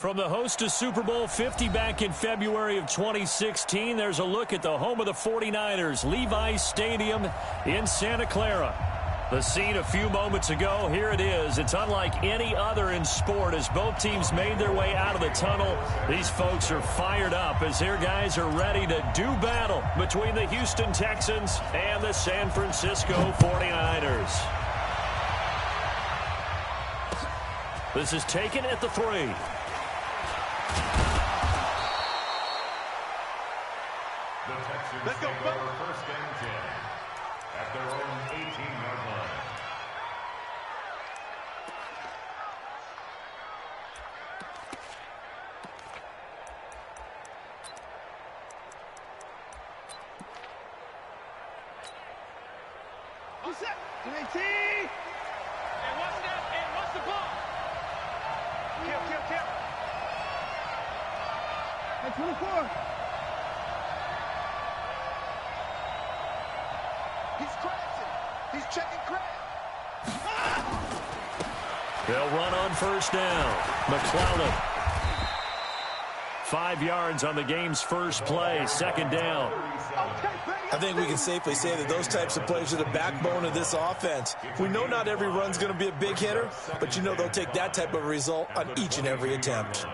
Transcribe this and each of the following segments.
From the host to Super Bowl 50 back in February of 2016, there's a look at the home of the 49ers, Levi's Stadium in Santa Clara. The scene a few moments ago, here it is. It's unlike any other in sport as both teams made their way out of the tunnel. These folks are fired up as their guys are ready to do battle between the Houston Texans and the San Francisco 49ers. This is taken at the 3. Let's go, first and 10 at their own 18-yard line. Who's that? JT! And what's that? And what's the ball? Kill. Hey, 24. He's crashing. He's checking crash. They'll run on first down. McClellan. 5 yards on the game's first play. Second down. I think we can safely say that those types of plays are the backbone of this offense. We know not every run's going to be a big hitter, but you know they'll take that type of result on each and every attempt.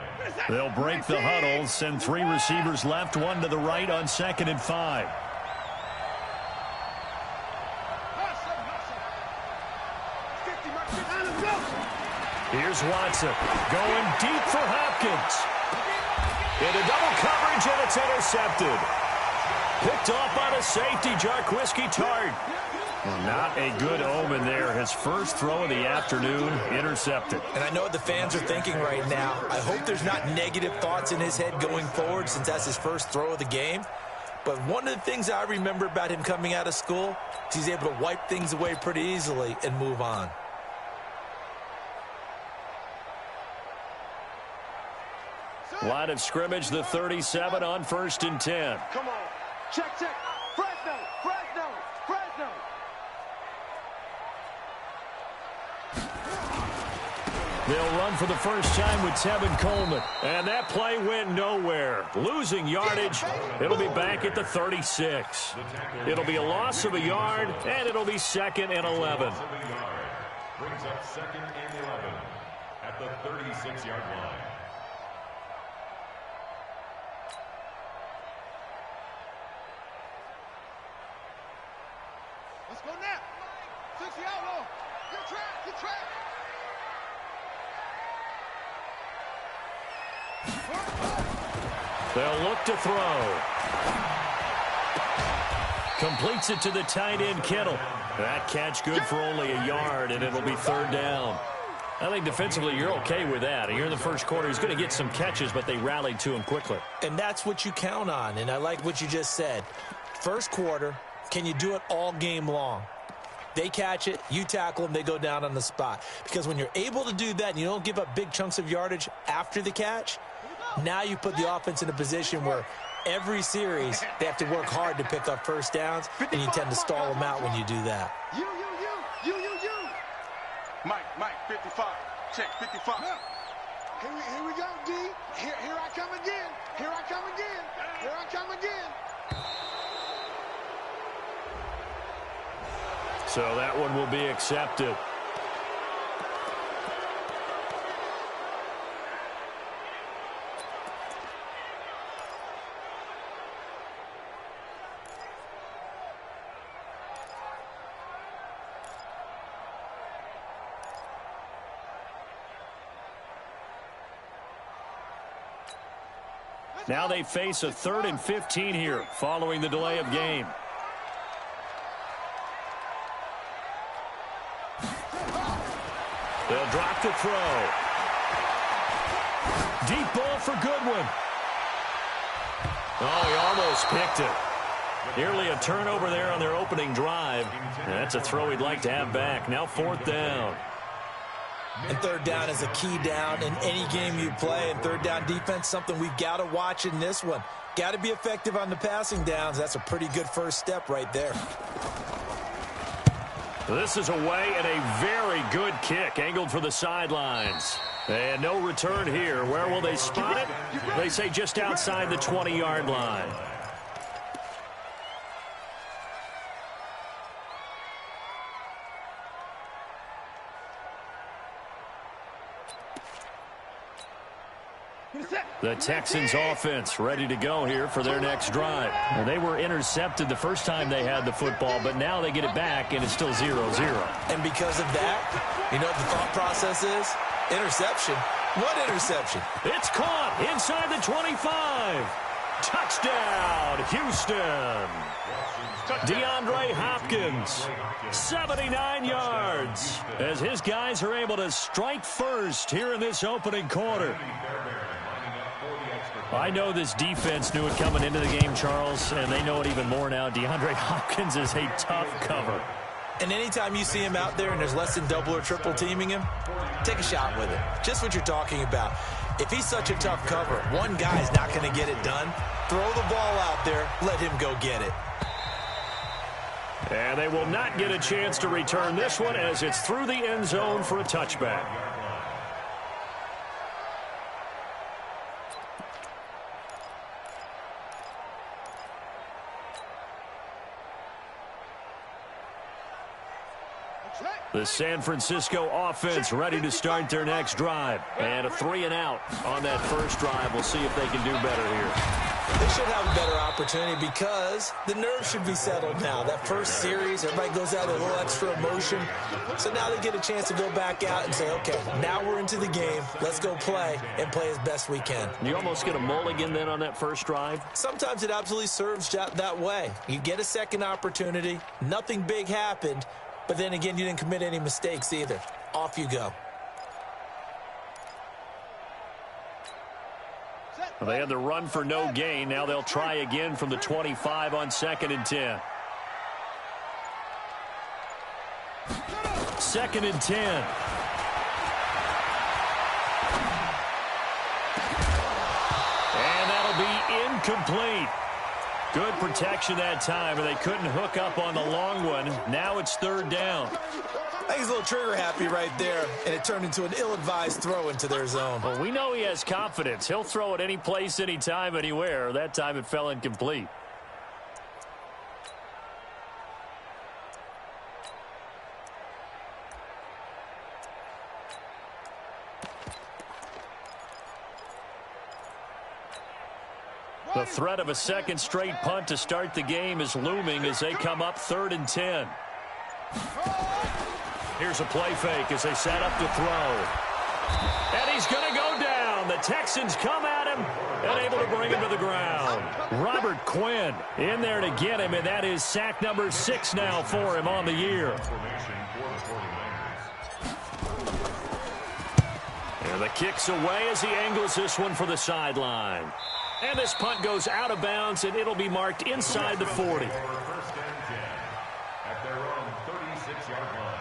They'll break the huddle, send 3 receivers left, 1 to the right on 2nd and 5. Here's Watson going deep for Hopkins. Into double coverage, and it's intercepted. Picked off by the safety, Jarquiski Tart. Well, not a good omen there. His first throw of the afternoon, intercepted. And I know what the fans are thinking right now. I hope there's not negative thoughts in his head going forward since that's his first throw of the game. But one of the things I remember about him coming out of school is he's able to wipe things away pretty easily and move on. Line of scrimmage, the 37 on 1st and 10. Come on. Check. Fresno. They'll run for the first time with Tevin Coleman. And that play went nowhere. Losing yardage. It'll be back at the 36. It'll be a loss of a yard, and it'll be 2nd and 11. Brings up 2nd and 11 at the 36-yard line. Let's go now. 60 outlaw. Good track. They'll look to throw. Completes it to the tight end, Kittle. That catch good for only a yard, and it'll be 3rd down. I think defensively you're okay with that. Here in the first quarter, he's going to get some catches, but they rallied to him quickly. And that's what you count on, and I like what you just said. First quarter, can you do it all game long? They catch it, you tackle them, they go down on the spot. Because when you're able to do that and you don't give up big chunks of yardage after the catch, now you put the offense in a position where every series they have to work hard to pick up first downs, and you tend to stall them out when you do that. You. Mike, 55. Check, 55. Here we go, D. Here I come again. So that one will be accepted. Now they face a 3rd and 15 here following the delay of game. They'll drop to throw. Deep ball for Goodwin. Oh, he almost picked it. Nearly a turnover there on their opening drive. And that's a throw he'd like to have back. Now 4th down. And 3rd down is a key down in any game you play. And 3rd down defense, something we've got to watch in this one. Got to be effective on the passing downs. That's a pretty good first step right there. This is away and a very good kick angled for the sidelines. And no return here. Where will they spot it? They say just outside the 20-yard line. The Texans offense ready to go here for their next drive. Well, they were intercepted the first time they had the football, but now they get it back, and it's still 0-0. And because of that, you know what the thought process is? Interception. What interception? It's caught inside the 25. Touchdown, Houston. DeAndre Hopkins, 79 yards, as his guys are able to strike first here in this opening quarter. I know this defense knew it coming into the game, Charles, and they know it even more now. DeAndre Hopkins is a tough cover. And anytime you see him out there and there's less than double or triple teaming him, take a shot with it. Just what you're talking about. If he's such a tough cover, one guy's not going to get it done. Throw the ball out there. Let him go get it. And they will not get a chance to return this one as it's through the end zone for a touchback. The San Francisco offense ready to start their next drive. And a 3-and-out on that first drive. We'll see if they can do better here. They should have a better opportunity because the nerves should be settled now. That first series, everybody goes out with a little extra emotion. So now they get a chance to go back out and say, okay, now we're into the game. Let's go play and play as best we can. You almost get a mulligan then on that first drive? Sometimes it absolutely serves that way. You get a second opportunity. Nothing big happened. But then again, you didn't commit any mistakes either. Off you go. Well, they had the run for no gain. Now they'll try again from the 25 on 2nd and 10. 2nd and 10. And that'll be incomplete. Good protection that time, and they couldn't hook up on the long one. Now it's 3rd down. I think he's a little trigger happy right there, and it turned into an ill-advised throw into their zone. Well, we know he has confidence. He'll throw it any place, anytime, anywhere. That time it fell incomplete. The threat of a second straight punt to start the game is looming as they come up 3rd and 10. Here's a play fake as they set up to throw. And he's going to go down. The Texans come at him and able to bring him to the ground. Robert Quinn in there to get him, and that is sack number 6 now for him on the year. And the kick's away as he angles this one for the sideline. And this punt goes out of bounds, and it'll be marked inside the 40. First and 10 at their own 36-yard line.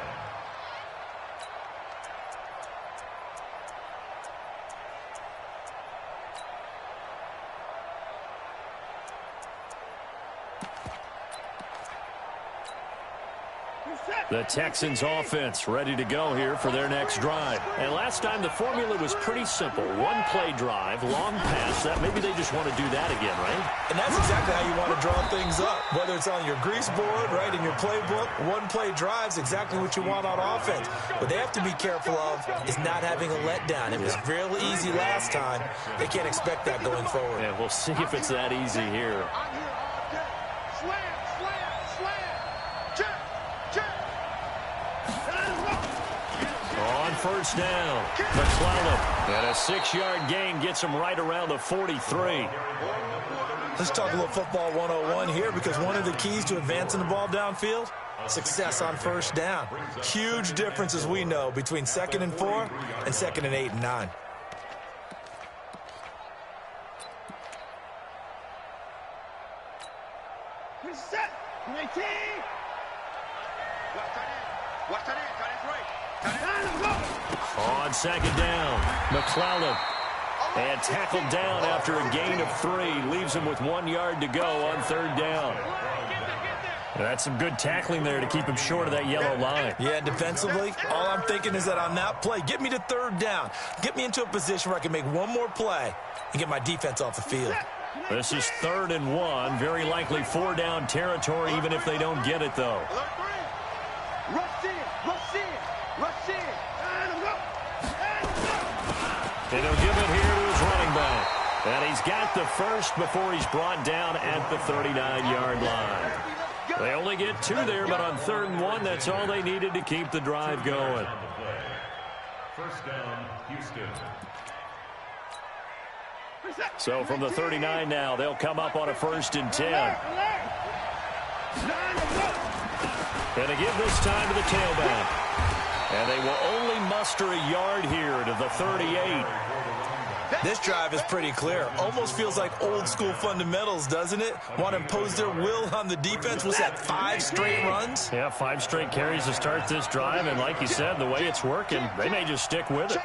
The Texans offense ready to go here for their next drive. And last time the formula was pretty simple. One play drive, long pass. That maybe they just want to do that again, right? And that's exactly how you want to draw things up. Whether it's on your grease board, right, in your playbook, one play drive's exactly what you want on offense. What they have to be careful of is not having a letdown. It was real easy last time. They can't expect that going forward. And we'll see if it's that easy here. On first down, McClellan. And a 6-yard gain gets him right around the 43. Let's talk a little football 101 here, because one of the keys to advancing the ball downfield, success on first down. Huge difference, as we know, between 2nd and 4 and 2nd and 8 and 9. On 2nd down, McClellan. And tackled down after a gain of 3. Leaves him with 1 yard to go on 3rd down. That's some good tackling there to keep him short of that yellow line. Yeah, defensively, all I'm thinking is that on that play, get me to third down. Get me into a position where I can make one more play and get my defense off the field. This is 3rd and 1. Very likely 4-down territory, even if they don't get it, though. Rush in, rush in, rush in. And he'll give it here to his running back. And he's got the first before he's brought down at the 39-yard line. They only get 2 there, but on 3rd and 1, that's all they needed to keep the drive going. First down, Houston. So from the 39 now, they'll come up on a 1st and 10. And to give this time to the tailback. And they will only muster a yard here to the 38. This drive is pretty clear. Almost feels like old school fundamentals, doesn't it? Want to impose their will on the defense. Was that 5 straight runs? Yeah, 5 straight carries to start this drive. And like you said, the way it's working, they may just stick with it.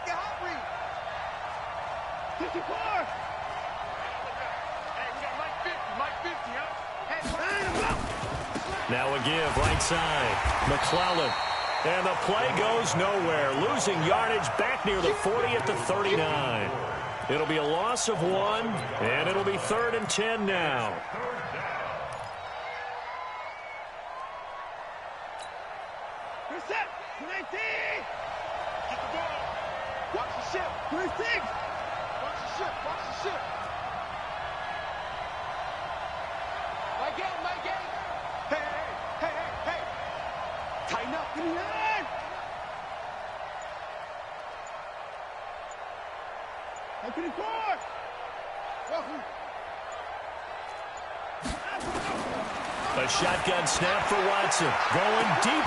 Now a give right side. McClellan. And the play goes nowhere. Losing yardage back near the 40 at the 39. It'll be a loss of 1, and it'll be 3rd and 10 now. Reset. 19. Get the ball. Watch the ship. 26. Watch the ship. Watch the ship. My game. My game. Hey, hey, hey, hey. Tighten up. Give me that. Up to the court. Welcome. A shotgun snap for Watson. Going deep.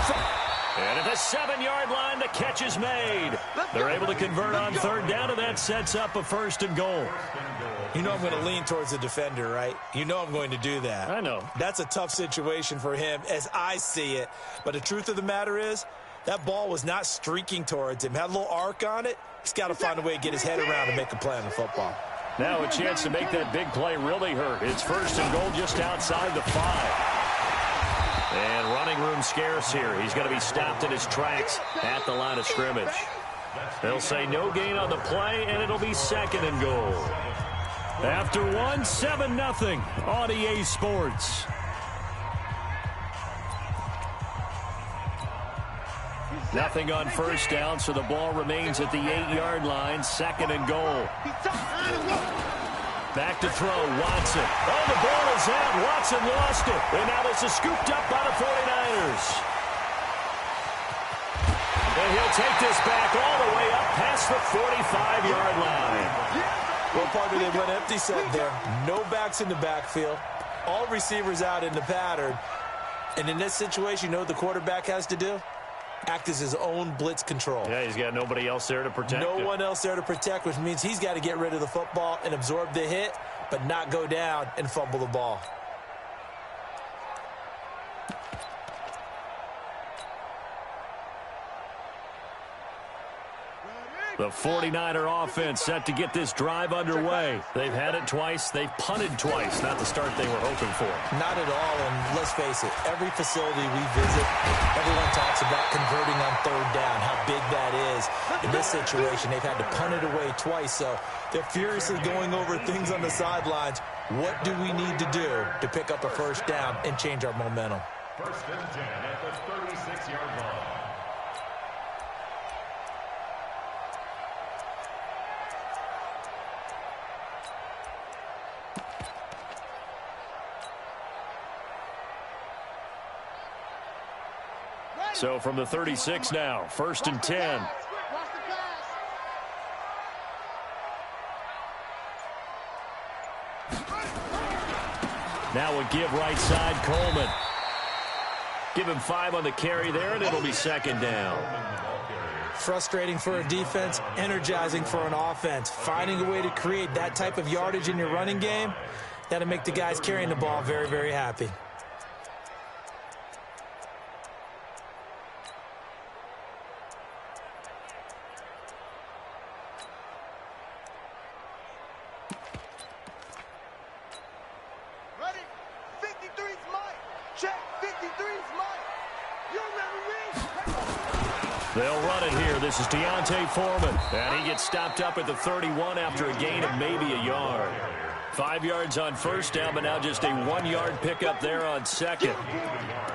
And at the 7-yard line, the catch is made. They're able to convert on 3rd down, and that sets up a 1st and goal. You know I'm going to lean towards the defender, right? You know I'm going to do that. I know. That's a tough situation for him as I see it. But the truth of the matter is, that ball was not streaking towards him. Had a little arc on it. He's got to find a way to get his head around and make a play on the football. Now a chance to make that big play really hurt. It's 1st and goal just outside the 5. And running room scarce here. He's going to be stopped in his tracks at the line of scrimmage. They'll say no gain on the play, and it'll be 2nd and goal. After 1, 7-0 on EA Sports. Nothing on 1st down, so the ball remains at the 8-yard line. 2nd and goal. Back to throw, Watson. Oh, the ball is out. Watson lost it. And now this is scooped up by the 49ers. And he'll take this back all the way up past the 45-yard line. Well, partner, they went empty set there. No backs in the backfield. All receivers out in the pattern. And in this situation, you know what the quarterback has to do? Act as his own blitz control. Yeah, he's got nobody else there to protect him. No one else there to protect, which means he's got to get rid of the football and absorb the hit, but not go down and fumble the ball. The 49er offense set to get this drive underway. They've had it twice. They've punted twice. Not the start they were hoping for. Not at all, and let's face it, every facility we visit, everyone talks about converting on 3rd down, how big that is. In this situation, they've had to punt it away twice, so they're furiously going over things on the sidelines. What do we need to do to pick up a 1st down and change our momentum? 1st and 10 at the 36-yard line. So from the 36 now, 1st and 10. Now a give right side, Coleman. Give him 5 on the carry there, and it'll be 2nd down. Frustrating for a defense, energizing for an offense. Finding a way to create that type of yardage in your running game, that'll make the guys carrying the ball very, very happy. Ready? 53's Mike. Check 53. They'll run it here. This is Deontay Foreman. And he gets stopped up at the 31 after a gain of maybe a yard. 5 yards on first down, but now just a 1-yard pickup there on second.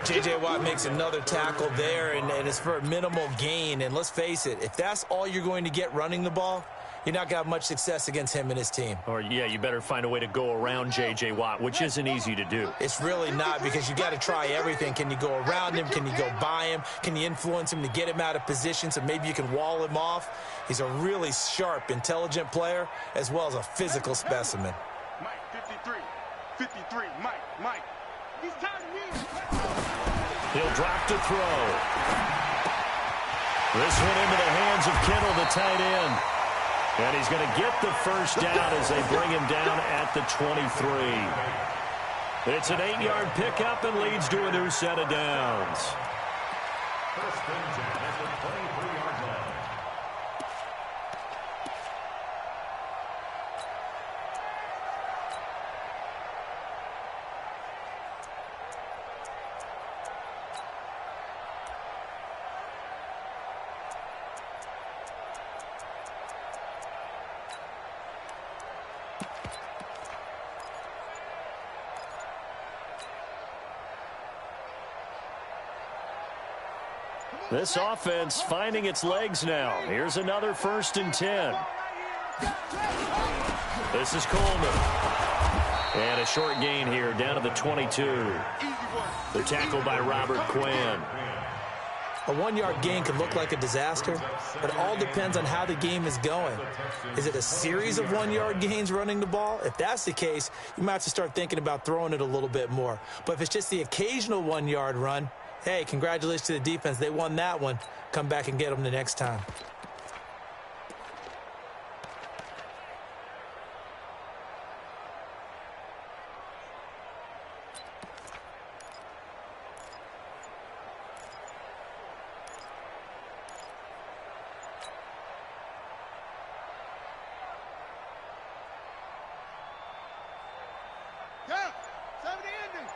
J.J. Watt makes another tackle there, and it's for a minimal gain. And let's face it, if that's all you're going to get running the ball, you're not going to have much success against him and his team. Or, yeah, you better find a way to go around J.J. Watt, which isn't easy to do. It's really not, because you got to try everything. Can you go around him? Can you go by him? Can you influence him to get him out of position so maybe you can wall him off? He's a really sharp, intelligent player, as well as a physical specimen. Mike, 53, Mike. He's tired of me. He'll drop to throw. This one into the hands of Kittle, the tight end. And he's going to get the first down as they bring him down at the 23. It's an 8-yard pickup and leads to a new set of downs. First and 10 at the 23-yard line. This offense finding its legs now. Here's another first and 10. This is Coleman. And a short gain here down to the 22. The tackle by Robert Quinn. A 1-yard gain could look like a disaster, but it all depends on how the game is going. Is it a series of 1-yard gains running the ball? If that's the case, you might have to start thinking about throwing it a little bit more. But if it's just the occasional 1-yard run, hey, congratulations to the defense. They won that one. Come back and get them the next time. Yeah, 70 ending.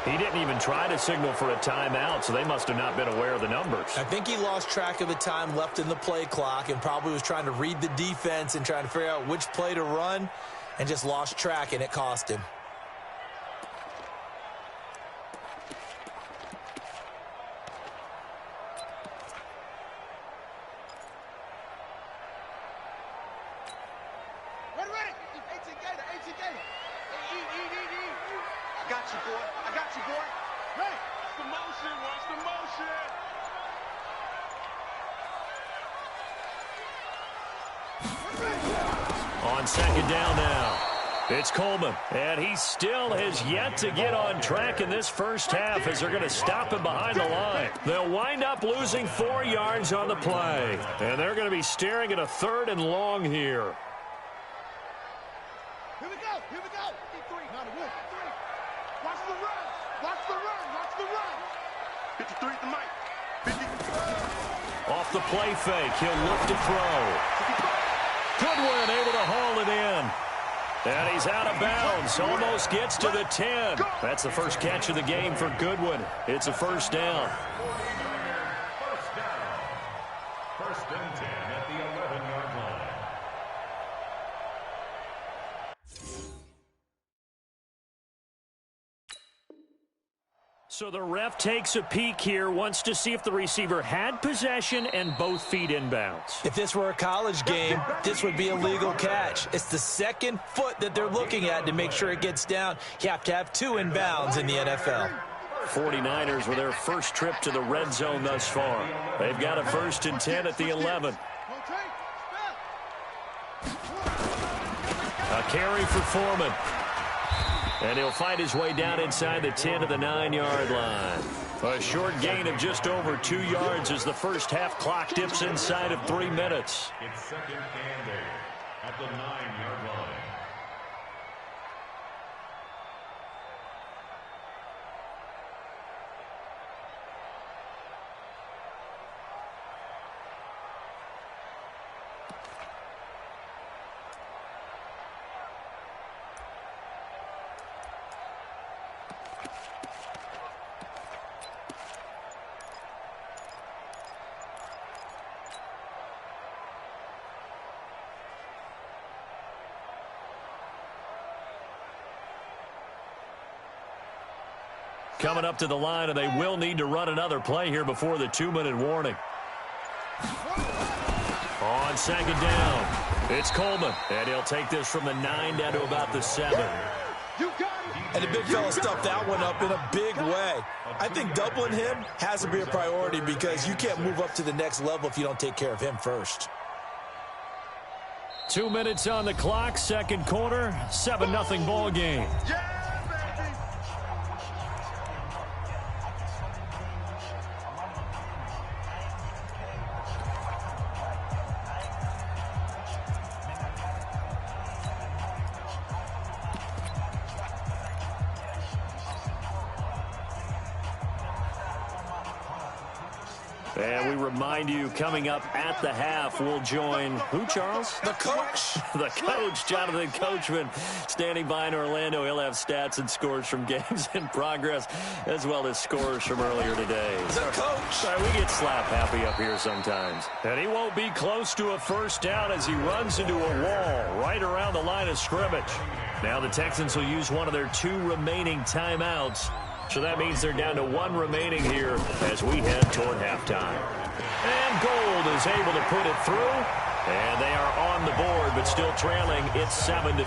He didn't even try to signal for a timeout, so they must have not been aware of the numbers. I think he lost track of the time left in the play clock and probably was trying to read the defense and trying to figure out which play to run and just lost track, and it cost him. Ready. 18 gator. I got you, boy. Hey, watch the motion. On second down now, it's Coleman. And he still has yet to get on track in this first half as they're going to stop him behind the line. They'll wind up losing 4 yards on the play. And they're going to be staring at a 3rd and long here. Here we go. 53, not a win. Watch the run. 53 to Mike. 50. Off the play fake, he'll look to throw. Goodwin able to haul it in. And he's out of bounds. Almost gets to the 10. That's the first catch of the game for Goodwin. It's a first down. First and 10 at the 11-yard line. So the ref takes a peek here, wants to see if the receiver had possession and both feet inbounds. If this were a college game, this would be a legal catch. It's the second foot that they're looking at to make sure it gets down. You have to have 2 inbounds in the NFL. 49ers with their first trip to the red zone thus far. They've got a first and 10 at the 11. A carry for Foreman. And he'll find his way down inside the 10 to the 9-yard line. A short gain of just over 2 yards as the first half clock dips inside of 3 minutes. It's second and 8 at the 9-yard line. coming up to the line, and they will need to run another play here before the 2-minute warning. On second down, it's Coleman, and he'll take this from the 9 down to about the 7. And the big fella stuffed that one up in a big way. I think doubling him has to be a priority because you can't move up to the next level if you don't take care of him first. 2 minutes on the clock, second quarter, 7-0 ball game. And we remind you, coming up at the half, we'll join who, Charles? The coach. The coach, Jonathan Coachman, standing by in Orlando. He'll have stats and scores from games in progress, as well as scores from earlier today. The coach. Sorry, we get slap happy up here sometimes. And he won't be close to a first down as he runs into a wall right around the line of scrimmage. Now the Texans will use one of their 2 remaining timeouts. So that means they're down to 1 remaining here as we head toward halftime. And Gold is able to put it through. And they are on the board, but still trailing. It's 7-3.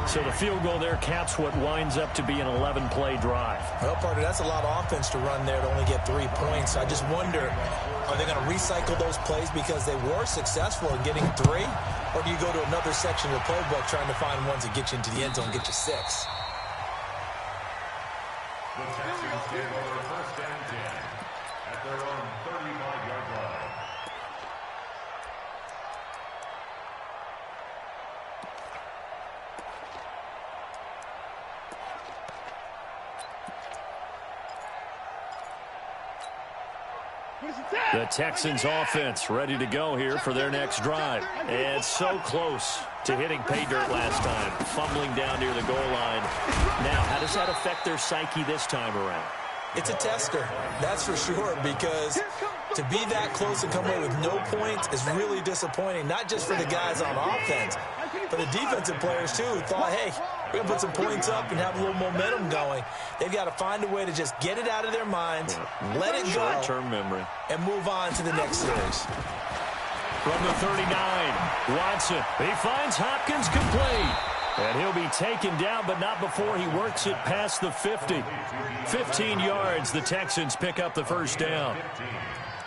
So the field goal there caps what winds up to be an 11-play drive. Well, partner, that's a lot of offense to run there to only get 3 points. I just wonder, are they going to recycle those plays because they were successful in getting 3? Or do you go to another section of the playbook trying to find ones that get you into the end zone and get you 6? The Texans get over first and 10 at their own 35-yard line. The Texans offense ready to go here for their next drive. And so close to hitting pay dirt last time, fumbling down near the goal line. Now, how does that affect their psyche this time around? It's a tester, that's for sure, because to be that close and come away with no points is really disappointing, not just for the guys on offense, but the defensive players, too, who thought, hey, we're going to put some points up and have a little momentum going. They've got to find a way to just get it out of their minds, let it go, short-term memory, and move on to the next series. From the 39, Watson, he finds Hopkins complete. And he'll be taken down, but not before he works it past the 50. 15 yards, the Texans pick up the first down.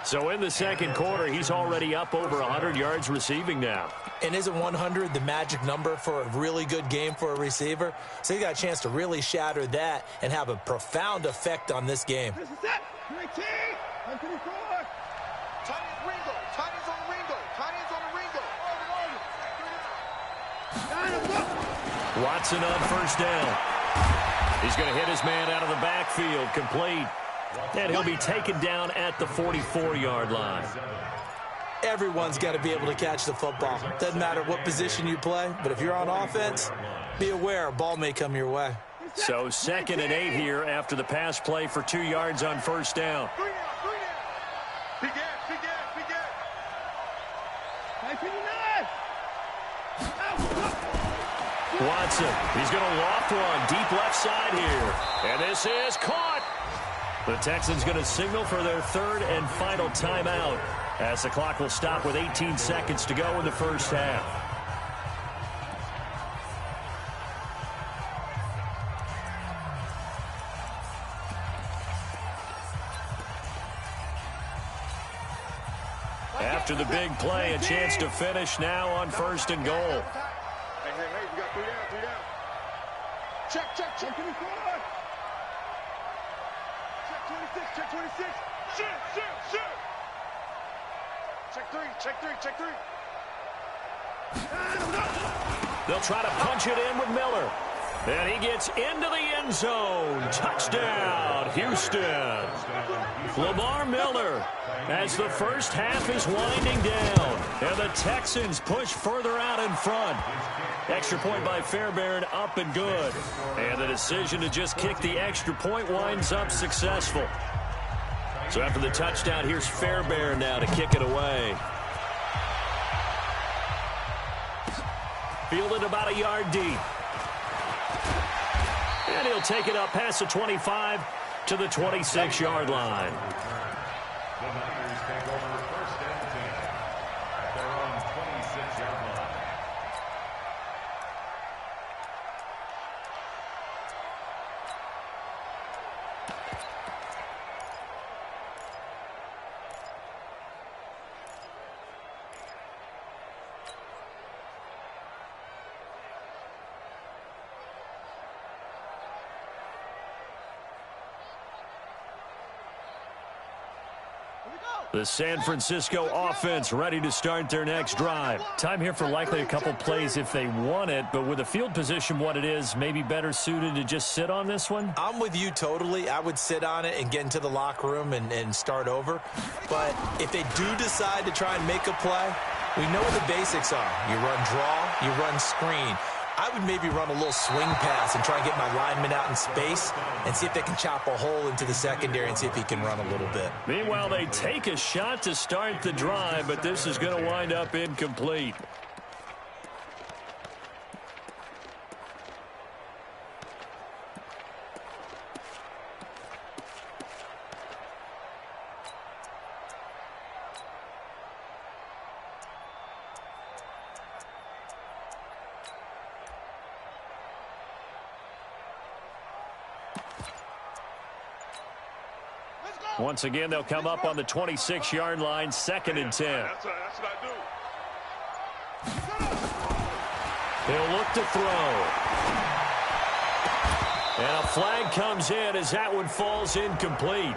So in the second quarter, he's already up over 100 yards receiving now. And isn't 100 the magic number for a really good game for a receiver? So he got a chance to really shatter that and have a profound effect on this game. This is it. 19, 124. Tiny's Ringo. Tiny's on Ringo. Tiny's on the Ringo. Watson on first down. He's going to hit his man out of the backfield, complete. And he'll be taken down at the 44-yard line. Everyone's got to be able to catch the football. Doesn't matter what position you play, but if you're on offense, be aware a ball may come your way. So 2nd and 8 here after the pass play for 2 yards on first down. Big ass, big ass, big ass. 59. Watson, he's going to loft one deep left side here. And this is caught. The Texans going to signal for their 3rd and final timeout as the clock will stop with 18 seconds to go in the first half. After the big play, a chance to finish now on 1st and goal. Hey, we got 3 down, 3 down. Check. Check 24. Check 26. Shoot. Check 3. They'll try to punch it in with Miller. And he gets into the end zone. Touchdown, Houston. Lamar Miller as the first half is winding down. And the Texans push further out in front. Extra point by Fairbairn, up and good. And the decision to just kick the extra point winds up successful. So after the touchdown, here's Fairbairn now to kick it away. Fielded about a yard deep. And he'll take it up past the 25 to the 26-yard line. The Niners take over first and 10 at their own 26-yard line. The San Francisco offense ready to start their next drive. Time here for likely a couple plays if they want it, but with the field position what it is, maybe better suited to just sit on this one? I'm with you totally. I would sit on it and get into the locker room and start over. But if they do decide to try and make a play, we know what the basics are. You run draw, you run screen. I would maybe run a little swing pass and try and get my lineman out in space and see if they can chop a hole into the secondary and see if he can run a little bit. Meanwhile, they take a shot to start the drive, but this is going to wind up incomplete. Once again, they'll come up on the 26-yard line, 2nd and 10. That's what I do. He'll look to throw. And a flag comes in as that one falls incomplete.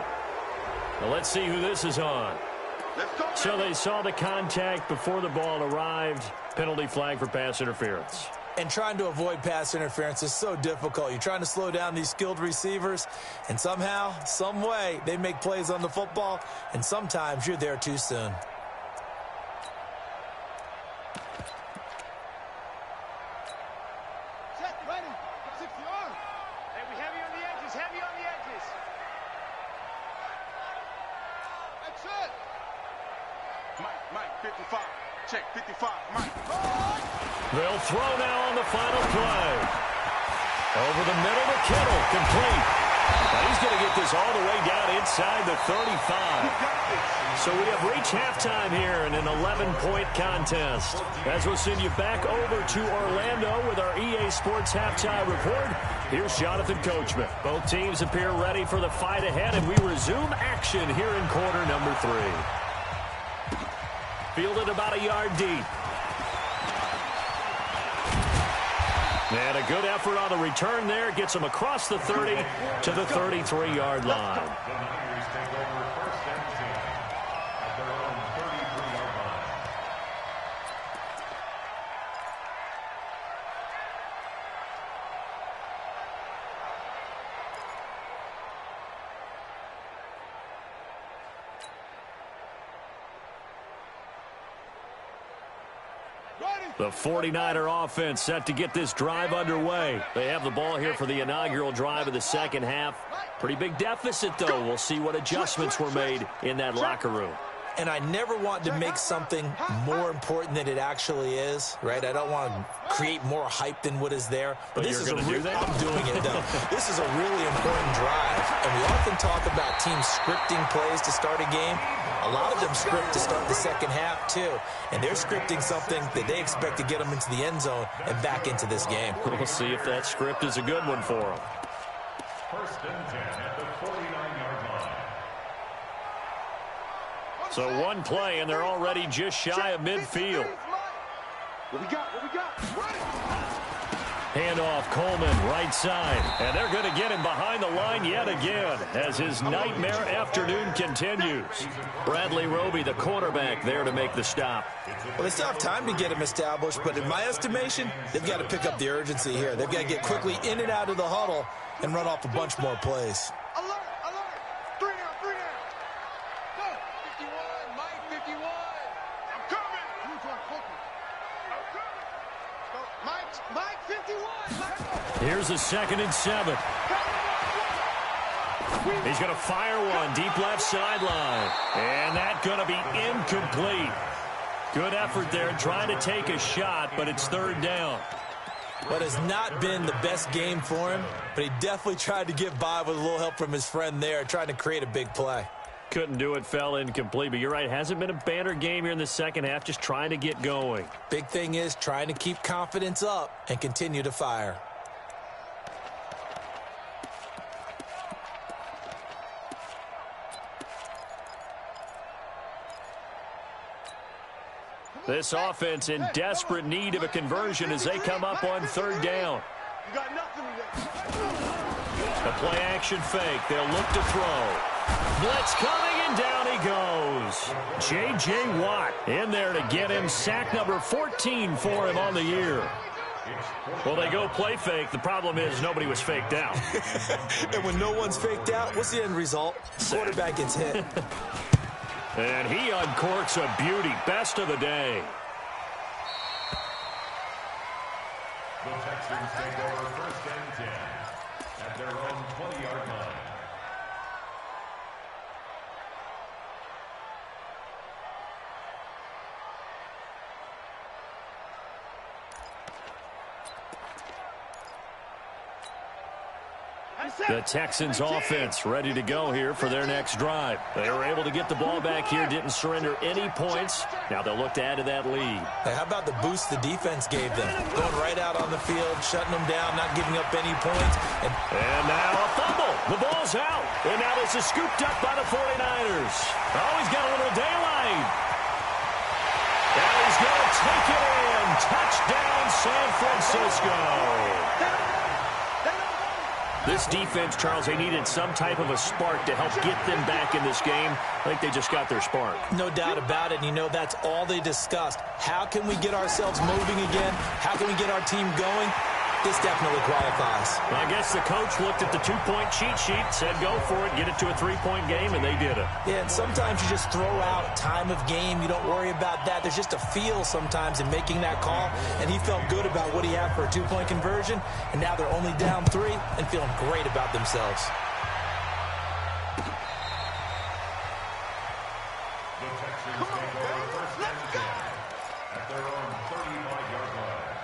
Well, let's see who this is on. So they saw the contact before the ball arrived. Penalty flag for pass interference. And trying to avoid pass interference is so difficult. You're trying to slow down these skilled receivers, and somehow, some way, they make plays on the football, and sometimes you're there too soon. Set, ready, 60 yards. Hey, we heavy on the edges, heavy on the edges. That's it. Mike, 55. Check, 55, Mike. They'll throw now on the final play. Over the middle to Kittle, complete. Now he's going to get this all the way down inside the 35. So we have reached halftime here in an 11-point contest. As we'll send you back over to Orlando with our EA Sports Halftime Report, here's Jonathan Coachman. Both teams appear ready for the fight ahead, and we resume action here in quarter number 3. Fielded about a yard deep. And a good effort on the return there. Gets him across the 30 to the 33-yard line. The Niners take over first and 10 at their own 33-yard line. The 49er offense set to get this drive underway. They have the ball here for the inaugural drive of the second half. Pretty big deficit, though. We'll see what adjustments were made in that locker room. And I never want to make something more important than it actually is, right? I don't want to create more hype than what is there. But this is I'm doing it, though. This is a really important drive. And we often talk about teams scripting plays to start a game. A lot of them script to start the second half, too. And they're scripting something that they expect to get them into the end zone and back into this game. We'll see if that script is a good one for them. First and 10 at the 49-yard line. So one play, and they're already just shy of midfield. What we got? Handoff, Coleman, right side. And they're going to get him behind the line yet again as his nightmare afternoon continues. Bradley Roby, the quarterback, there to make the stop. Well, they still have time to get him established, but in my estimation, they've got to pick up the urgency here. They've got to get quickly in and out of the huddle and run off a bunch more plays. Alert! 3 down. Go! 51, Mike, 51. I'm coming! I'm coming! Mike, 51! Here's a 2nd and 7. He's going to fire one deep left sideline. And that's going to be incomplete. Good effort there trying to take a shot, but it's 3rd down. But it's not been the best game for him, but he definitely tried to get by with a little help from his friend there, trying to create a big play. Couldn't do it, fell incomplete, but you're right, hasn't been a banner game here in the second half, just trying to get going. Big thing is trying to keep confidence up and continue to fire. This offense in desperate need of a conversion as they come up on third down. You got nothing today. A play action fake. They'll look to throw. Blitz coming, and down he goes. J.J. Watt in there to get him. Sack number 14 for him on the year. Well, they go play fake. The problem is nobody was faked out. And when no one's faked out, what's the end result? Quarterback gets hit. And he uncorks a beauty. Best of the day. The Texans take over first and 10 at their own 20-yard line. The Texans offense ready to go here for their next drive. They were able to get the ball back here, didn't surrender any points. Now they'll look to add to that lead. Hey, how about the boost the defense gave them? Going right out on the field, shutting them down, not giving up any points. And now a fumble. The ball's out. And now this is scooped up by the 49ers. Oh, he's got a little daylight. And he's going to take it in. Touchdown, San Francisco. This defense, Charles, they needed some type of a spark to help get them back in this game. I think they just got their spark. No doubt about it. And you know, that's all they discussed. How can we get ourselves moving again? How can we get our team going? This definitely qualifies. Well, I guess the coach looked at the two-point cheat sheet, said go for it, get it to a three-point game, and they did it. Yeah, and sometimes you just throw out time of game. You don't worry about that. There's just a feel sometimes in making that call, and he felt good about what he had for a two-point conversion, and now they're only down 3 and feeling great about themselves. The Texans take over first and 10 at their own 35-yard line.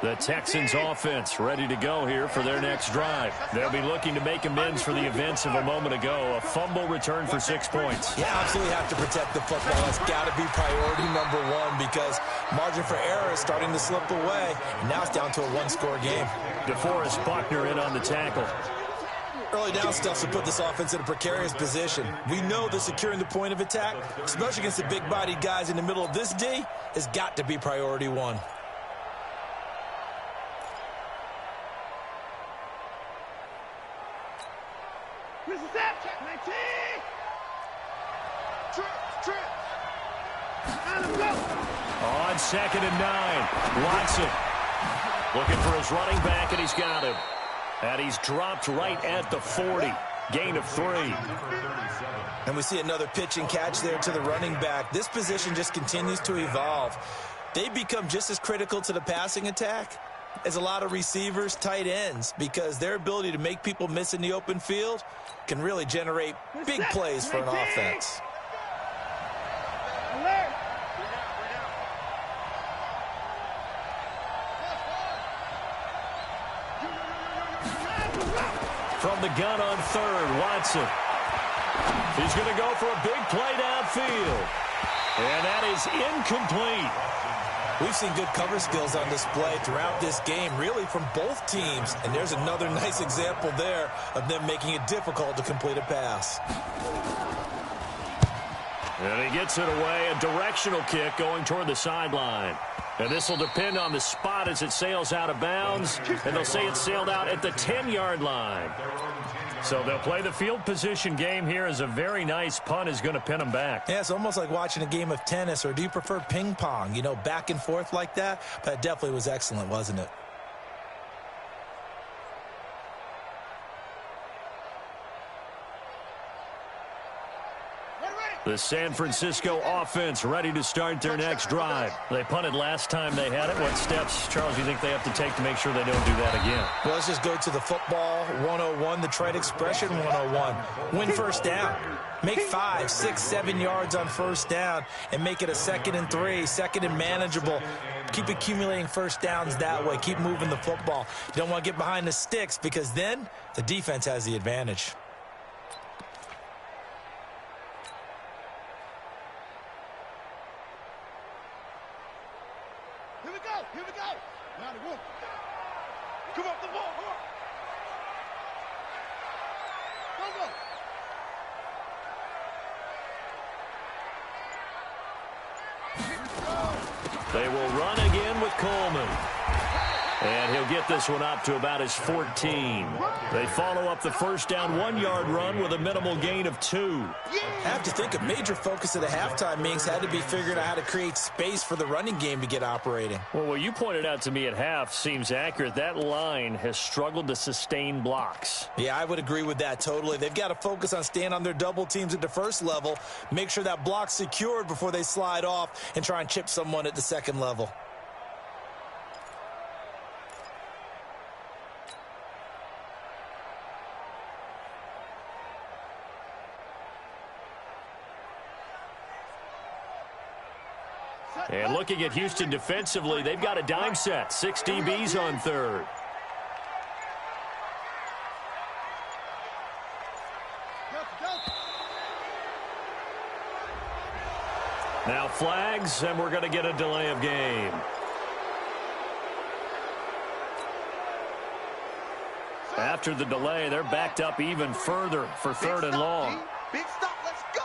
The Texans offense ready to go here for their next drive. They'll be looking to make amends for the events of a moment ago. A fumble return for 6 points. You absolutely have to protect the football. That's got to be priority number 1 because margin for error is starting to slip away. And now it's down to a one-score game. DeForest Buckner in on the tackle. Early down stuff to put this offense in a precarious position. We know that securing the point of attack, especially against the big-bodied guys in the middle of this D, has got to be priority 1. On 2nd and 9, Watson looking for his running back, and he's got him. And he's dropped right at the 40. Gain of 3. And we see another pitch and catch there to the running back. This position just continues to evolve. They become just as critical to the passing attack as a lot of receivers, tight ends, because their ability to make people miss in the open field can really generate big plays for an offense. From the gun on 3rd, Watson. He's going to go for a big play downfield. And that is incomplete. We've seen good cover skills on display throughout this game, really from both teams. And there's another nice example there of them making it difficult to complete a pass. And he gets it away, a directional kick going toward the sideline. And this will depend on the spot as it sails out of bounds. And they'll say it sailed out at the 10-yard line. So they'll play the field position game here as a very nice punt is going to pin them back. Yeah, it's almost like watching a game of tennis, or do you prefer ping pong? You know, back and forth like that? But it definitely was excellent, wasn't it? The San Francisco offense ready to start their next drive. They punted last time they had it. What steps, Charles, do you think they have to take to make sure they don't do that again? Well, let's just go to the football 101, the trade expression 101. Win first down. Make 5, 6, 7 yards on first down and make it a 2nd and 3, 2nd and manageable. Keep accumulating first downs that way. Keep moving the football. You don't want to get behind the sticks because then the defense has the advantage. Here we go. Now the wolf. Come off the ball. Go. They will run again with Coleman. And he'll get this one up to about his 14. They follow up the first down 1-yard run with a minimal gain of 2. I have to think a major focus of the halftime meetings had to be figuring out how to create space for the running game to get operating. Well, what you pointed out to me at half seems accurate. That line has struggled to sustain blocks. Yeah, I would agree with that totally. They've got to focus on staying on their double teams at the first level, make sure that block's secured before they slide off and try and chip someone at the second level. And looking at Houston defensively, they've got a dime set. 6 DBs on third. Now flags, and we're going to get a delay of game. After the delay, they're backed up even further for 3rd and long. Big stop, let's go.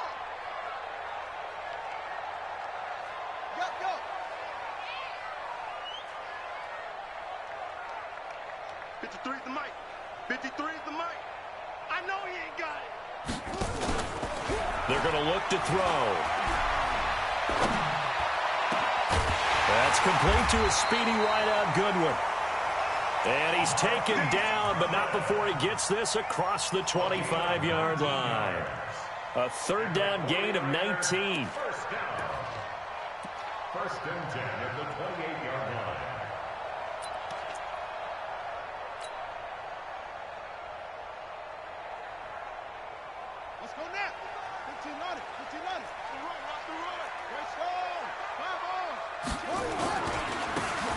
53 is the mic. 53 is the mic. I know he ain't got it. They're going to look to throw. That's complete to a speedy wideout Goodwin. And he's taken down, but not before he gets this across the 25-yard line. A 3rd down gain of 19. First and 10 at the 28-yard line. Let's go now. 15 on it. 15 on it. The run, not the run. Let's go. 5 on.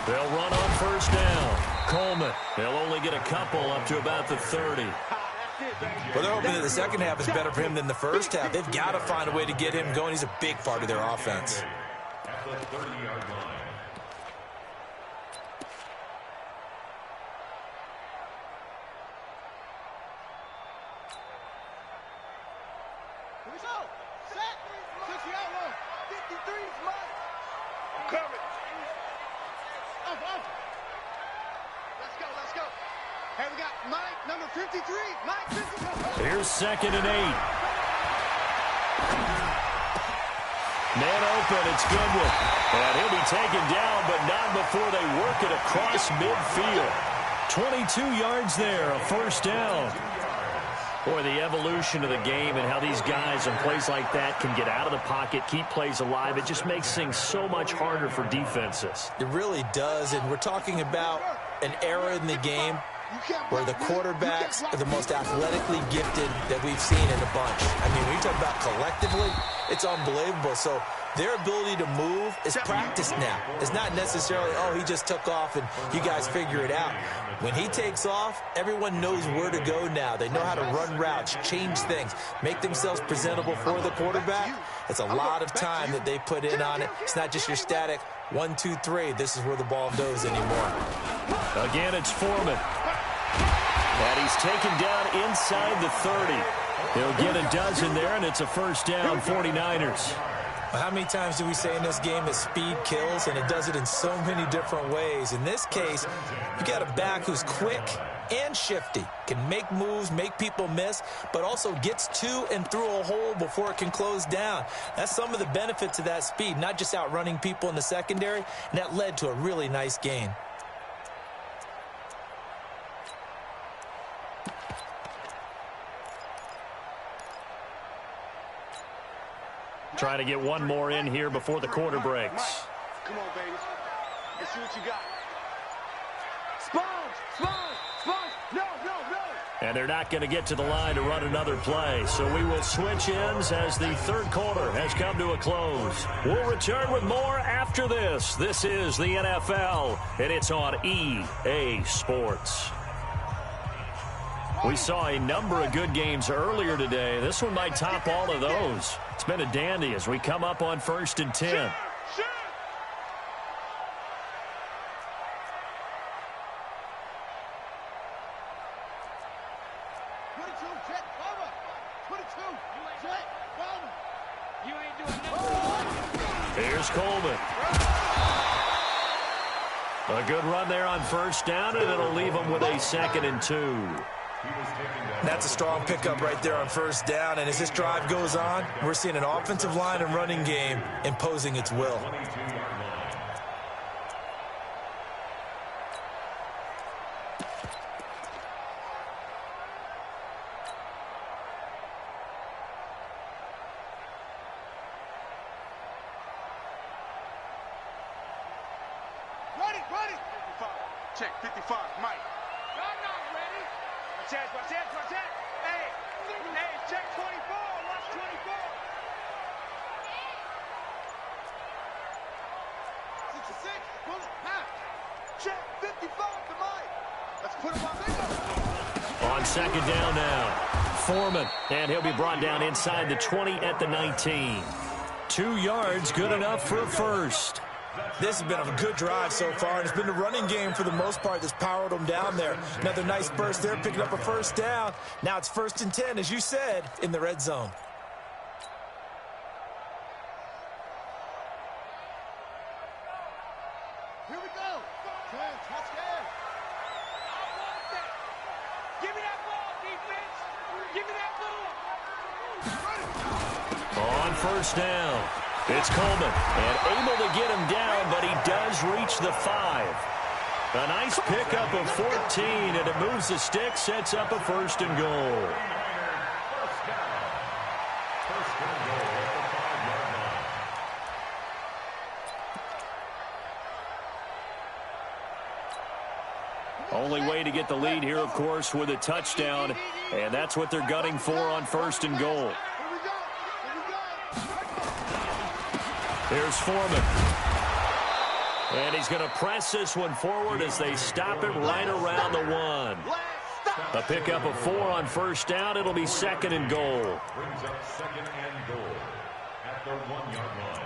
They'll run on first down. Coleman, they'll only get a couple up to about the 30. Well, they're hoping that the second half is better for him than the first half. They've got to find a way to get him going. He's a big part of their offense. At the 30-yard line. Here we go. Set. 60 out low. 53 is mine. I'm coming. Up. Let's go, let's go. Hey, we got Mike, number 53. Mike, 53. Here's 2nd and 8. Man open, it's Goodwin. And he'll be taken down, but not before they work it across midfield. 22 yards there, a first down. Boy, the evolution of the game and how these guys in plays like that can get out of the pocket, keep plays alive, it just makes things so much harder for defenses. It really does, and we're talking about an era in the game where the quarterbacks are the most athletically gifted that we've seen in a bunch. I mean, when you talk about collectively, it's unbelievable. So their ability to move is practiced now. It's not necessarily, oh, he just took off and you guys figure it out. When he takes off, everyone knows where to go now. They know how to run routes, change things, make themselves presentable for the quarterback. It's a lot of time that they put in on it. It's not just your static 1, 2, 3. This is where the ball goes anymore. Again, it's Foreman. And he's taken down inside the 30. He'll get a dozen there, and it's a first down, 49ers. Well, how many times do we say in this game that speed kills, and it does it in so many different ways? In this case, you got a back who's quick and shifty, can make moves, make people miss, but also gets to and through a hole before it can close down. That's some of the benefits of that speed, not just outrunning people in the secondary, and that led to a really nice gain. Trying to get one more in here before the quarter breaks. Come on, baby. Let's see what you got. Sponge! No! And they're not going to get to the line to run another play. So we will switch ends as the third quarter has come to a close. We'll return with more after this. This is the NFL, and it's on EA Sports. We saw a number of good games earlier today. This one might top all of those. It's been a dandy as we come up on 1st and 10. Here's Coleman. A good run there on 1st down, and it'll leave them with a 2nd and 2. That's a strong pickup right there on 1st down, and as this drive goes on, we're seeing an offensive line and running game imposing its will. Ready! Check, 55, Mike. No, ready. Watch that. Hey, check 24. Watch 24. 66, pull it, half. Check, 55 to Mike. Let's put him on there. On 2nd down now, Foreman, and he'll be brought down inside the 20 at the 19. 2 yards, good enough for a first. This has been a good drive so far, and it's been the running game for the most part that's powered them down there. Another nice burst there, picking up a 1st down. Now it's 1st and 10, as you said, in the red zone. Here we go. Touchdown. I want that. Give me that ball, defense. Give me that ball. On 1st down, it's Coleman, and able to get him down, but he does reach the 5. A nice pickup of 14, and it moves the stick, sets up a 1st and goal. Only way to get the lead here, of course, with a touchdown, and that's what they're gunning for on 1st and goal. Here's Foreman. And he's going to press this one forward as they stop it right around the 1. A pickup of 4 on 1st down. It'll be 2nd and goal. Brings up 2nd and goal at the 1-yard line.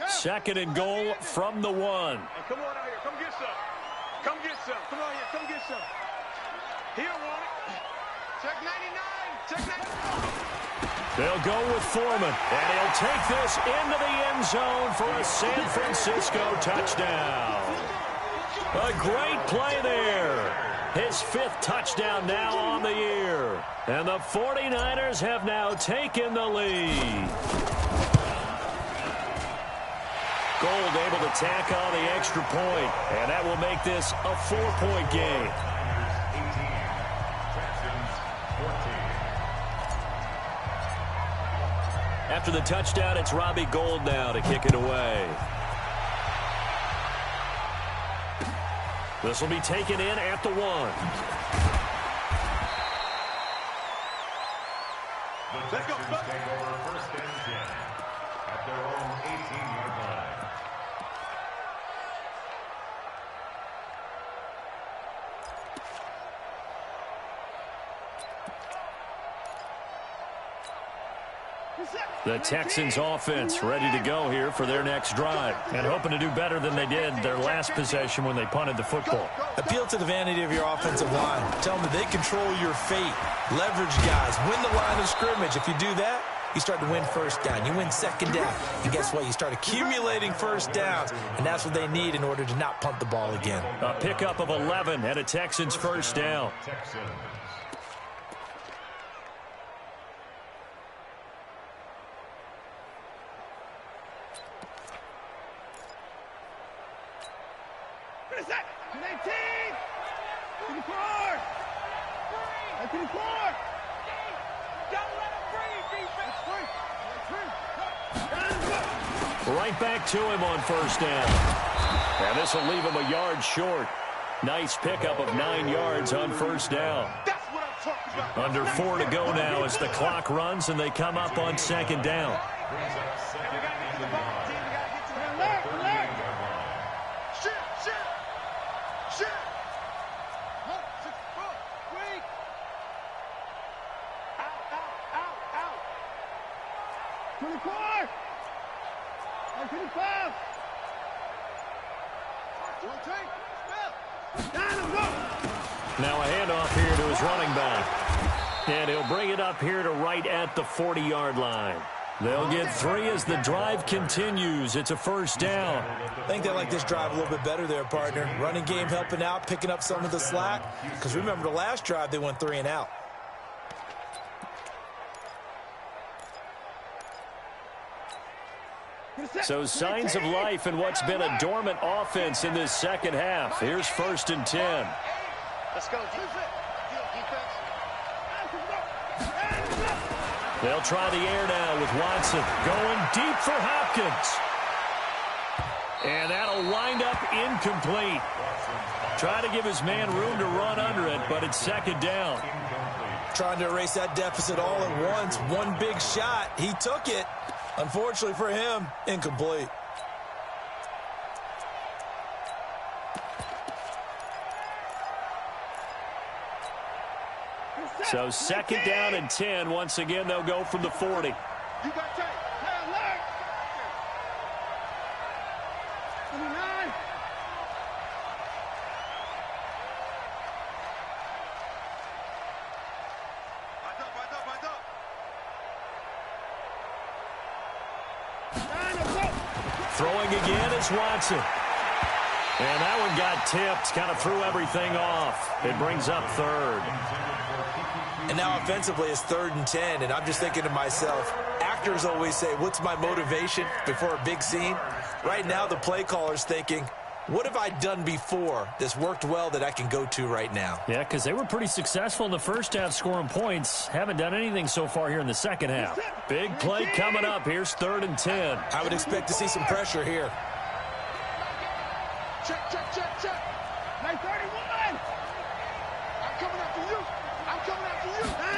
Second and goal from the 1. Hey, come on out here. Come get some. Come get some. Come on here. Come get some. He'll want it. Check 99. Check 99. They'll go with Foreman, and he'll take this into the end zone for a San Francisco touchdown. A great play there. His 5th touchdown now on the year. And the 49ers have now taken the lead. Gold able to tack on the extra point, and that will make this a 4-point game. After the touchdown, it's Robbie Gould now to kick it away. This will be taken in at the 1. Let's go. Take over 1st and 10 at their own 18-yard line. The Texans offense ready to go here for their next drive and hoping to do better than they did their last possession when they punted the football. Appeal to the vanity of your offensive line. Tell them that they control your fate. Leverage guys. Win the line of scrimmage. If you do that, you start to win 1st down. You win 2nd down. And guess what? You start accumulating 1st downs, and that's what they need in order to not punt the ball again. A pickup of 11 and a Texans 1st down. Texans. Right back to him on first down. And this will leave him a yard short. Nice pickup of 9 yards on first down. Under 4 to go now as the clock runs and they come up on second down. Now a handoff here to his running back. And he'll bring it up here to right at the 40-yard line. They'll get 3 as the drive continues. It's a first down. I think they like this drive a little bit better there, partner. Running game helping out, picking up some of the slack. Because remember, the last drive, they went 3 and out. So signs of life in what's been a dormant offense in this second half. Here's 1st and 10. Let's go. They'll try the air now with Watson going deep for Hopkins. And that'll wind up incomplete. Try to give his man room to run under it, but it's second down. Trying to erase that deficit all at once. One big shot. He took it. Unfortunately for him, incomplete. So second down and 10. Once again, they'll go from the 40. You got tape. High alert. 29. Throwing again is Watson. And that one got tipped, kind of threw everything off. It brings up 3rd. And now offensively it's 3rd and 10, and I'm just thinking to myself, actors always say, what's my motivation before a big scene? Right now the play caller's thinking, what have I done before that's worked well that I can go to right now? Yeah, because they were pretty successful in the first half scoring points. Haven't done anything so far here in the second half. Big play coming up. Here's 3rd and 10. I would expect to see some pressure here. Check. 931. I'm coming after you.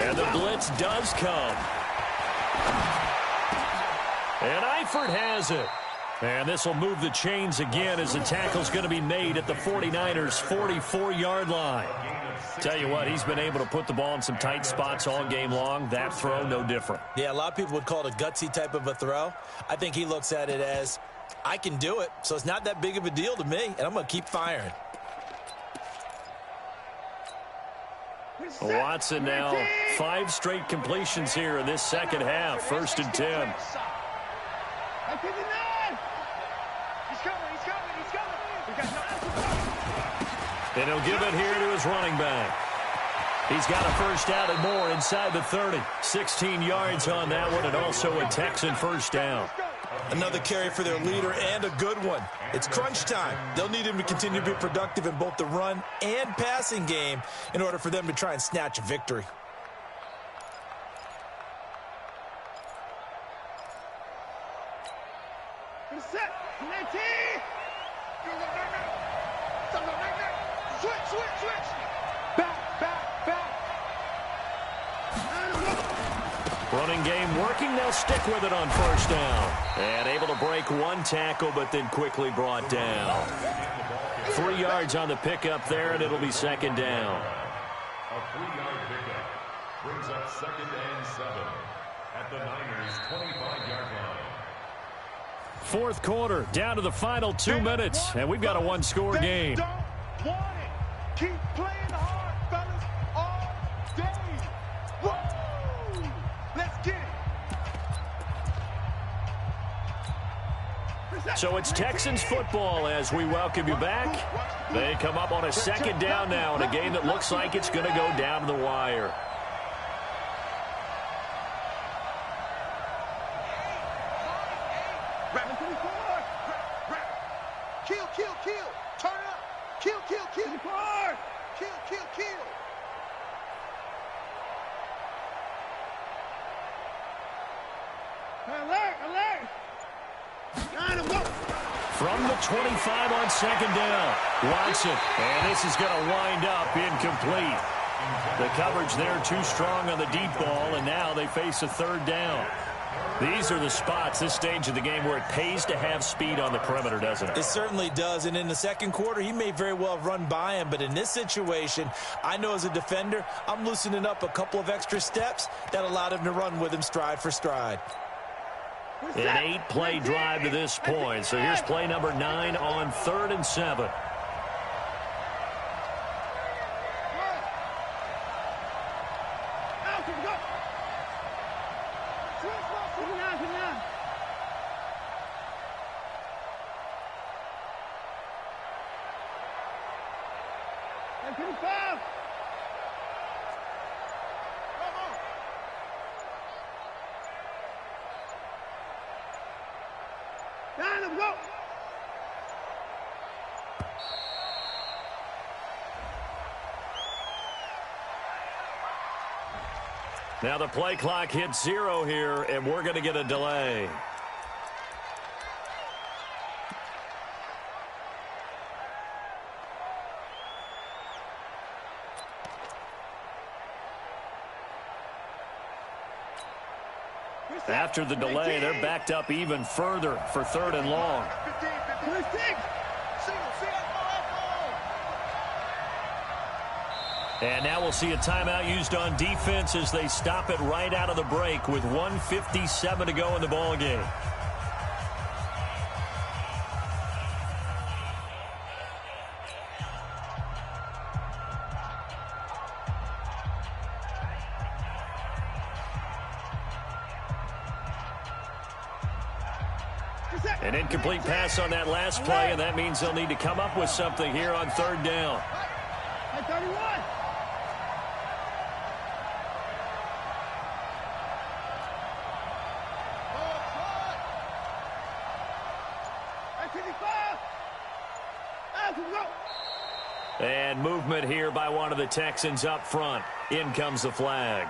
And the blitz does come. And Eifert has it. And this will move the chains again as the tackle's going to be made at the 49ers' 44-yard line. Tell you what, he's been able to put the ball in some tight spots all game long. That throw, no different. Yeah, a lot of people would call it a gutsy type of a throw. I think he looks at it as, I can do it, so it's not that big of a deal to me, and I'm going to keep firing. Watson now 5 straight completions here in this second half. 1st and 10. And he'll give it here to his running back. He's got a first down and more inside the 30. 16 yards on that one, and also a Texan first down. Another carry for their leader, and a good one. It's crunch time. They'll need him to continue to be productive in both the run and passing game in order for them to try and snatch a victory. Running game working. They'll stick with it on first down. And able to break one tackle, but then quickly brought down. 3 yards on the pickup there, and it'll be second down. A 3-yard pickup brings up 2nd and 7 at the Niners' 25-yard line. 4th quarter, down to the final 2 minutes, and we've got a one-score game. Don't want it. Keep playing hard, fellas, all day. Woo! Let's get it. So it's Texans football as we welcome you back. They come up on a second down now in a game that looks like it's going to go down to the wire. Kill. Turn it up. Kill. Kill. From the 25 on second down, Watson. And this is going to wind up incomplete. The coverage there too strong on the deep ball, and now they face a third down. These are the spots, this stage of the game, where it pays to have speed on the perimeter, doesn't it? It certainly does, and in the second quarter, he may very well have run by him, but in this situation, I know as a defender, I'm loosening up a couple of extra steps that allowed him to run with him stride for stride. An 8-play drive to this point, so here's play number 9 on 3rd and 7. Now the play clock hits 0 here, and we're going to get a delay. After the delay, they're backed up even further for 3rd and long. And now we'll see a timeout used on defense as they stop it right out of the break with 1:57 to go in the ball game. An incomplete pass on that last play, and that means they'll need to come up with something here on 3rd down. 31. And movement here by one of the Texans up front. In comes the flag.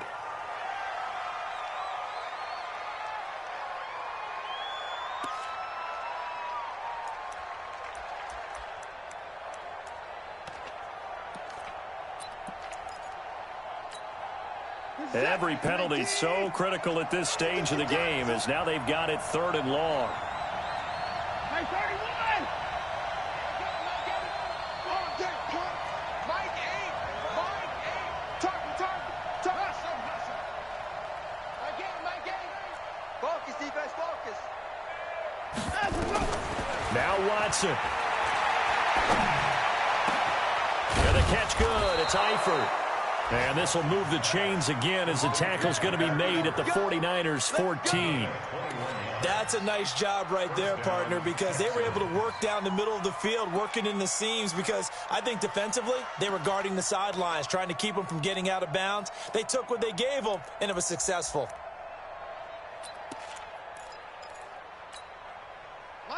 Every penalty so critical at this stage of the game, as now they've got it 3rd and long. Now Watson. And the catch good. It's Eifert. And this will move the chains again as the tackle's going to be made at the 49ers 14. That's a nice job right there, partner, because they were able to work down the middle of the field, working in the seams, because I think defensively they were guarding the sidelines, trying to keep them from getting out of bounds. They took what they gave them, and it was successful.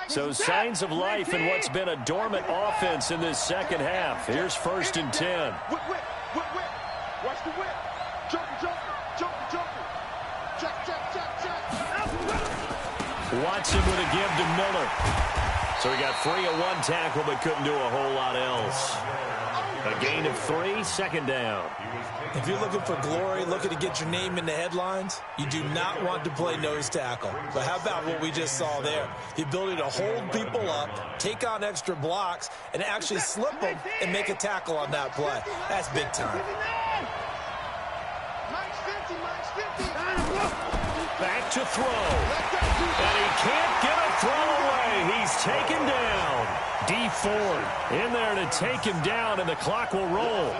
So signs of life in what's been a dormant offense in this second half. Here's 1st and 10. Watch the whip. Jumper. Watson with a give to Miller. So he got free of one tackle but couldn't do a whole lot else. A gain of 3, 2nd down. If you're looking for glory, looking to get your name in the headlines, you do not want to play nose tackle. But how about what we just saw there? The ability to hold people up, take on extra blocks, and actually slip them and make a tackle on that play. That's big time. Back to throw. And he can't get a throw away. He's taken down. D Ford in there to take him down, and the clock will roll.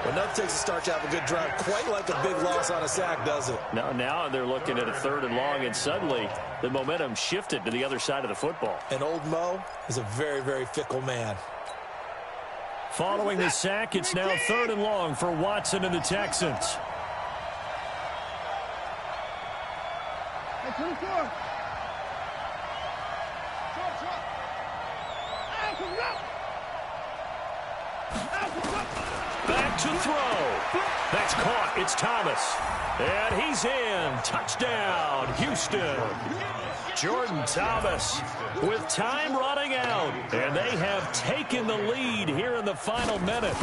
Well, nothing takes a start to have a good drive quite like a big loss on a sack, does it? Now they're looking at a 3rd and long, and suddenly the momentum shifted to the other side of the football. And old Mo is a very, very fickle man. Following the sack, it's now 3rd and long for Watson and the Texans. 24. Back to throw. That's caught. It's Thomas. And he's in. Touchdown, Houston. Jordan Thomas with time running out. And they have taken the lead here in the final minute.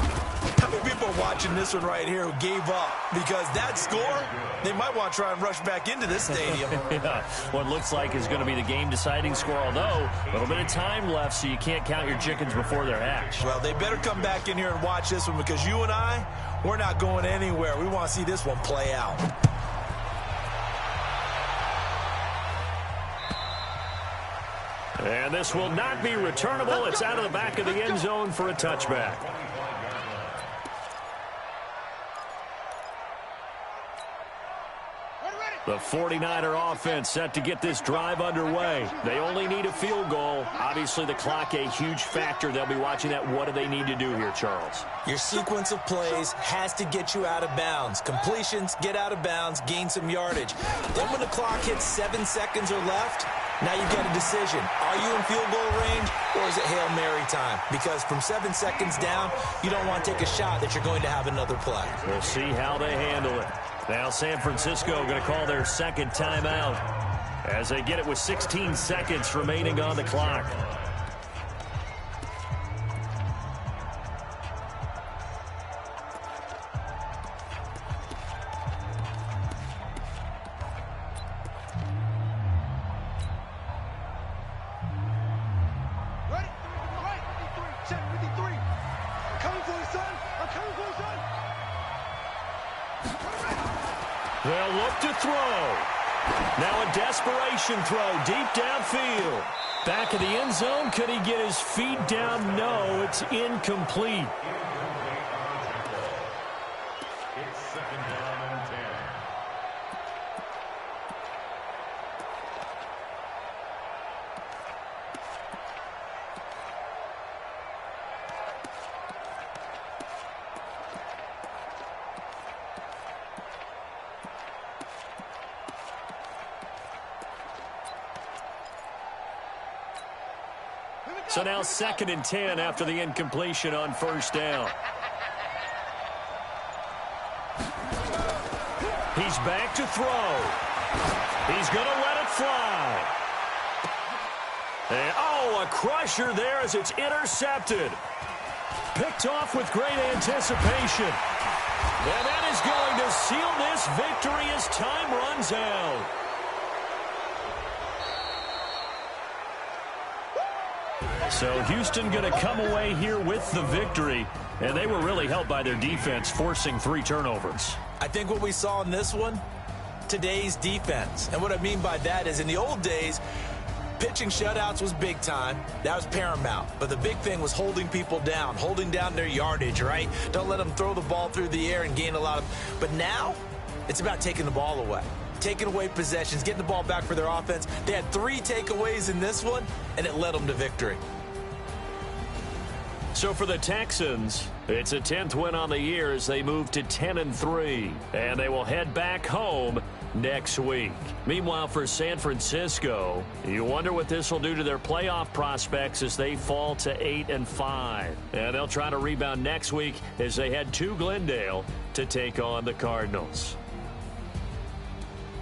How many people are watching this one right here who gave up? Because that score, they might want to try and rush back into this stadium. Yeah, what looks like is going to be the game-deciding score, although a little bit of time left, so you can't count your chickens before they're hatched. Well, they better come back in here and watch this one, because you and I, we're not going anywhere. We want to see this one play out. And this will not be returnable. It's out of the back of the end zone for a touchback. The 49er offense set to get this drive underway. They only need a field goal. Obviously, the clock a huge factor. They'll be watching that. What do they need to do here, Charles? Your sequence of plays has to get you out of bounds. Completions, get out of bounds, gain some yardage. Then when the clock hits 7 seconds or left, now you've got a decision. Are you in field goal range, or is it Hail Mary time? Because from 7 seconds down, you don't want to take a shot that you're going to have another play. We'll see how they handle it. Now San Francisco going to call their second timeout as they get it with 16 seconds remaining on the clock. They'll look to throw. Now a desperation throw deep downfield. Back of the end zone. Could he get his feet down? No, it's incomplete. It's second down and 10. So now 2nd and 10 after the incompletion on first down. He's back to throw. He's going to let it fly. And, a crusher there as it's intercepted. Picked off with great anticipation. And that is going to seal this victory as time runs out. So Houston going to come away here with the victory, and they were really helped by their defense, forcing 3 turnovers. I think what we saw in this one, today's defense. And what I mean by that is in the old days, pitching shutouts was big time. That was paramount. But the big thing was holding people down, holding down their yardage, right? Don't let them throw the ball through the air and gain a lot of... But now, it's about taking the ball away. Taking away possessions, getting the ball back for their offense. They had 3 takeaways in this one, and it led them to victory. So for the Texans, it's a 10th win on the year as they move to 10-3, and they will head back home next week. Meanwhile, for San Francisco, you wonder what this will do to their playoff prospects as they fall to 8-5. And they'll try to rebound next week as they head to Glendale to take on the Cardinals.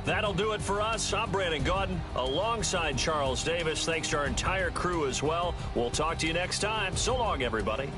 That'll do it for us. I'm Brandon Gaudin alongside Charles Davis. Thanks to our entire crew as well. We'll talk to you next time. So long, everybody.